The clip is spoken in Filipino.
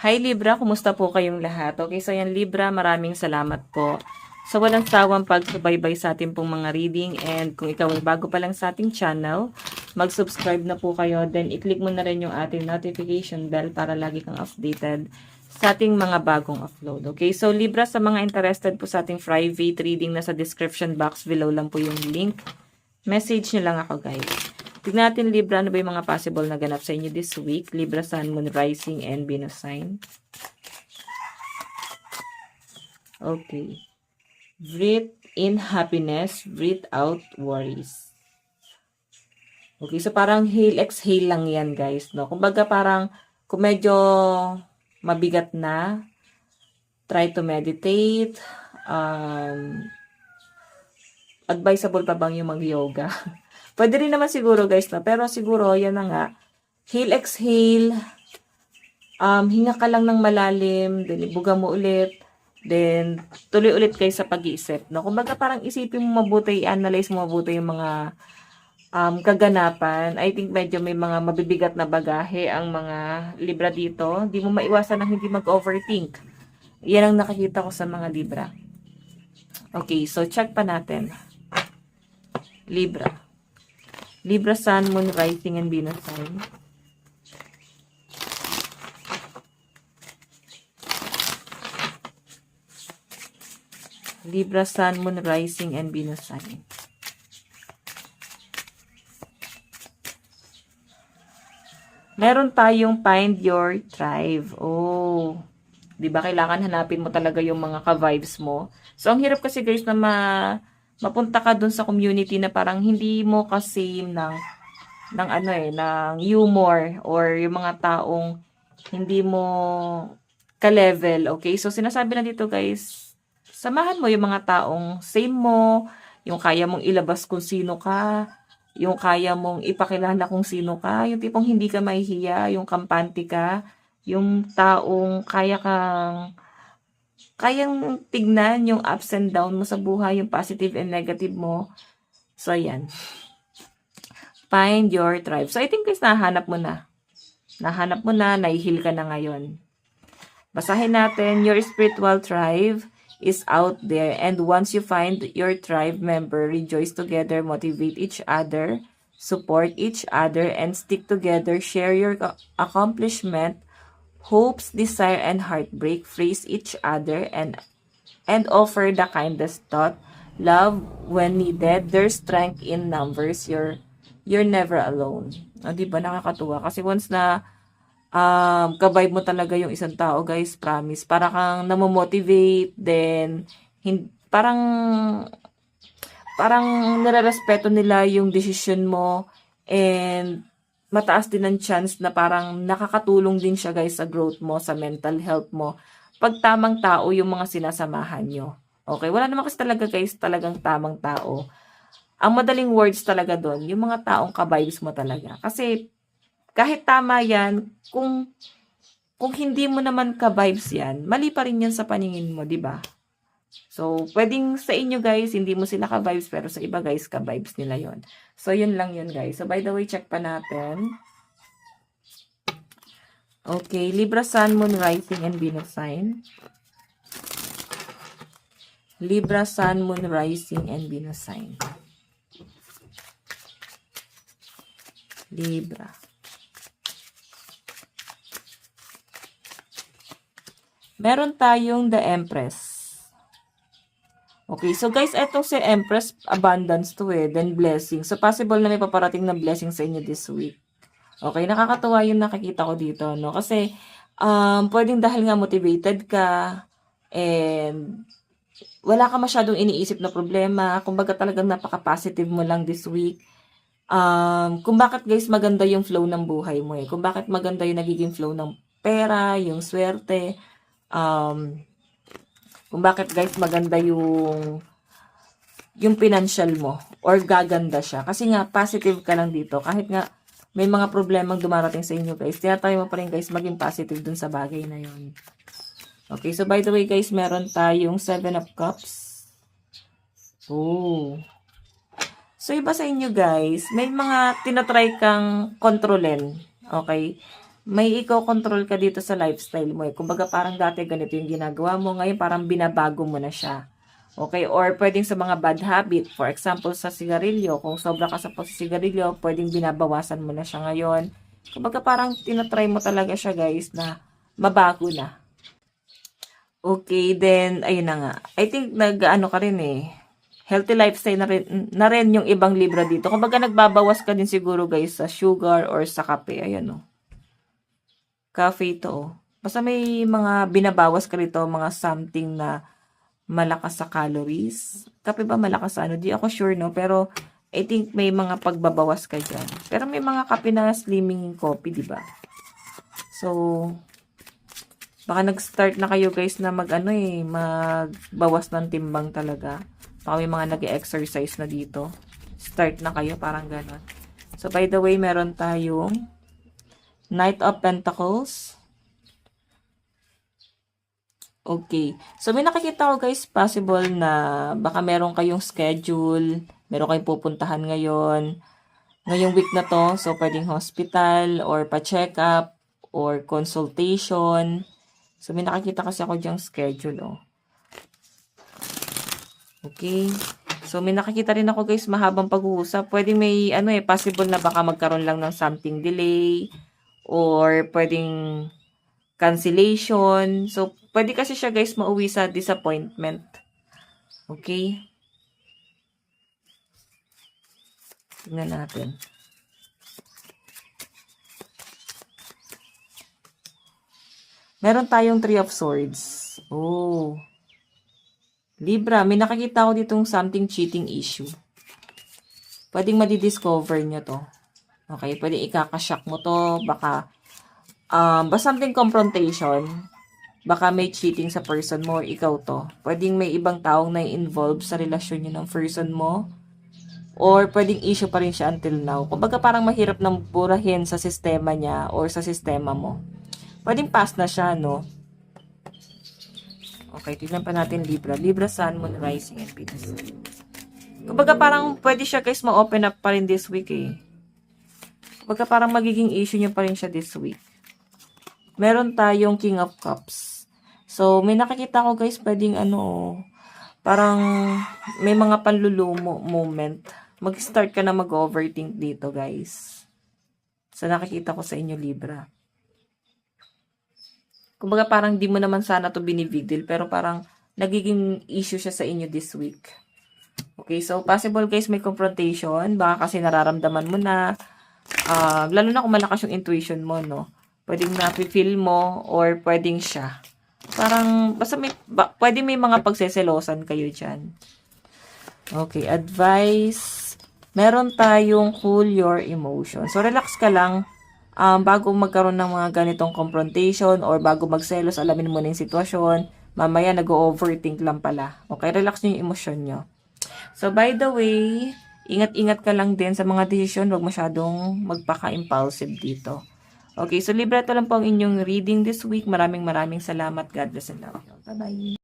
Hi Libra, kumusta po kayong lahat? Okay, so yan Libra, maraming salamat po sa walang sawang pagsubaybay sa ating pong mga reading, and kung ikaw ay bago pa lang sa ating channel, mag-subscribe na po kayo, then i-click mo na rin yung ating notification bell para lagi kang updated sa ating mga bagong upload. Okay, so Libra, sa mga interested po sa ating private reading, nasa description box below lang po yung link. Message nyo lang ako guys. Tignan natin Libra, ano ba yung mga possible na ganap sa inyo this week? Libra, Sun, Moon, Rising, and Venus sign. Okay. Breathe in happiness, breathe out worries. Okay, so parang exhale lang yan guys, no? Kumbaga parang, kung medyo mabigat na, try to meditate. Advisable pa bang yung mag-yoga? Pwede rin naman siguro guys, no? Pero siguro, yan na nga. Exhale. Hinga ka lang ng malalim. Then, ibuga mo ulit. Then, tuloy ulit kayo sa pag-iisip. No? Kumbaga parang isipin mo mabuti, i-analyze mo mabuti yung mga kaganapan. I think medyo may mga mabibigat na bagahe ang mga Libra dito. Hindi mo maiwasan na hindi mag-overthink. Yan ang nakikita ko sa mga Libra. Okay, so check pa natin. Libra. Libra, Sun, Moon, Rising, and Venus sign. Libra, Sun, Moon, Rising, and Venus sign. Meron tayong find your tribe. Oh, 'di ba kailangan hanapin mo talaga yung mga ka-vibes mo. So ang hirap kasi guys na mapunta ka dun sa community na parang hindi mo kasi ng ano ng humor, or yung mga taong hindi mo ka-level. Okay? So sinasabi na dito guys, samahan mo yung mga taong same mo, yung kaya mong ilabas kung sino ka, yung kaya mong ipakilala kung sino ka, yung tipong hindi ka mahihiya, yung kampante ka, yung taong kayang tignan yung ups and down mo sa buhay, yung positive and negative mo. So, yan. Find your tribe. So, I think guys, nahanap mo na. Nahanap mo na, nahihil ka na ngayon. Basahin natin, your spiritual tribe is out there, and once you find your tribe member, rejoice together, motivate each other, support each other, and stick together, share your accomplishment, hopes, desire, and heartbreak, praise each other, and offer the kindest thought, love when needed, there's strength in numbers, you're never alone. O, diba, nakakatuwa? Kasi once na ka-vibe mo talaga yung isang tao, guys, promise. Para kang namomotivate, then, parang nire-respeto nila yung decision mo, and mataas din ang chance na parang nakakatulong din siya, guys, sa growth mo, sa mental health mo. Pag tamang tao yung mga sinasamahan nyo. Okay? Wala naman kasi talaga, guys, talagang tamang tao. Ang madaling words talaga doon, yung mga taong ka-vibes mo talaga. Kasi, kahit tama yan, kung hindi mo naman ka-vibes yan, mali pa rin yan sa paningin mo, di ba? So, pwedeng sa inyo guys, hindi mo sila ka-vibes, pero sa iba guys, ka-vibes nila yon. So, yun lang yun guys. So, by the way, check pa natin. Okay, Libra, Sun, Moon, Rising, and Venus sign. Libra, Sun, Moon, Rising, and Venus sign. Libra. Meron tayong the Empress. Okay, so guys, etong si Empress, abundance to then blessing. So, possible na may paparating na blessing sa inyo this week. Okay, nakakatuwa yung nakikita ko dito, no? Kasi, pwedeng dahil nga motivated ka, and wala ka masyadong iniisip na problema, kumbaga talagang napaka-positive mo lang this week. Kung bakit guys maganda yung flow ng buhay mo kung bakit maganda yung nagiging flow ng pera, yung swerte, kung bakit guys maganda yung financial mo, or gaganda siya. Kasi nga, positive ka lang dito. Kahit nga, may mga problemang dumarating sa inyo guys, tinatry mo pa rin guys maging positive dun sa bagay na yun. Okay, so by the way guys, meron tayong 7 of Cups. Oh. So, iba sa inyo guys, may mga tinatry kang kontrolin. Okay? may iko-control ka dito sa lifestyle mo eh. Kumbaga parang dati ganito yung ginagawa mo, ngayon parang binabago mo na siya. Okay, or pwedeng sa mga bad habit, for example sa sigarilyo, kung sobra ka sa pagsisigarilyo, pwedeng binabawasan mo na siya ngayon. Kumbaga parang tinatry mo talaga siya guys na mabago na. Okay, then ayun na nga. I think nag-ano ka rin eh. Healthy lifestyle na rin yung ibang libro dito. Kumbaga nagbabawas ka din siguro guys sa sugar or sa kape. Ayan oh. Cafe ito oh. Basta may mga binabawas ka rito, mga something na malakas sa calories. Kape ba malakas sa ano? Di ako sure no, pero I think may mga pagbabawas ka dyan. Pero may mga kape na slimming coffee, di ba? So, baka nag-start na kayo guys na magbawas ng timbang talaga. Baka may mga nag-exercise na dito. Start na kayo, parang ganon. So, by the way, meron tayong Knight of Pentacles. Okay. So, may nakikita ko guys, possible na baka meron kayong schedule, meron kayong pupuntahan ngayon. Ngayong week na to, so pwedeng hospital or pa-check up or consultation. So, may nakikita kasi ako dyang schedule, oh. Okay. So, may nakikita rin ako guys, mahabang pag-uusap. Pwedeng may, possible na baka magkaroon lang ng something delay or pwedeng cancellation. So, pwede kasi siya guys mauwi sa disappointment. Okay? Tingnan natin. Meron tayong Three of Swords. Oh. Libra, may nakikita ko ditong something cheating issue. Pwedeng madidiscover nyo to. Okay, pwedeng ikakashock mo to. Baka, something confrontation. Baka may cheating sa person mo or ikaw to. Pwedeng may ibang taong na-involve sa relasyon nyo ng person mo. Or pwedeng issue pa rin siya until now. Kumbaga parang mahirap nang burahin sa sistema niya or sa sistema mo. Pwedeng past na siya, no? Okay, tignan pa natin Libra. Libra, Sun, Moon, Rising, and Venus. Kumbaga parang pwede siya guys ma-open up pa rin this week eh. Kumbaga parang magiging issue niya pa rin siya this week. Meron tayong King of Cups. So, may nakikita ko guys, pwedeng parang may mga panlulumo moment. Mag-start ka na mag-overthink dito guys. So, nakikita ko sa inyo Libra. Kumbaga parang di mo naman sana to binibigdil, pero parang nagiging issue siya sa inyo this week. Okay, so possible guys may confrontation, baka kasi nararamdaman mo na, lalo na kung malakas yung intuition mo, no? Pwedeng na-feel mo or pwedeng siya. Parang, basta pwede may mga pagseselosan kayo dyan. Okay, advice. Meron tayong cool your emotions. So, relax ka lang. Bago magkaroon ng mga ganitong confrontation or bago magselos, alamin mo na yung sitwasyon. Mamaya, nag-overthink lang pala. Okay, relax nyo yung emosyon nyo. So, by the way, ingat-ingat ka lang din sa mga desisyon. Huwag masyadong magpaka-impulsive dito. Okay, so Libra, ito lang po ang inyong reading this week. Maraming salamat. God bless and love you. Bye-bye.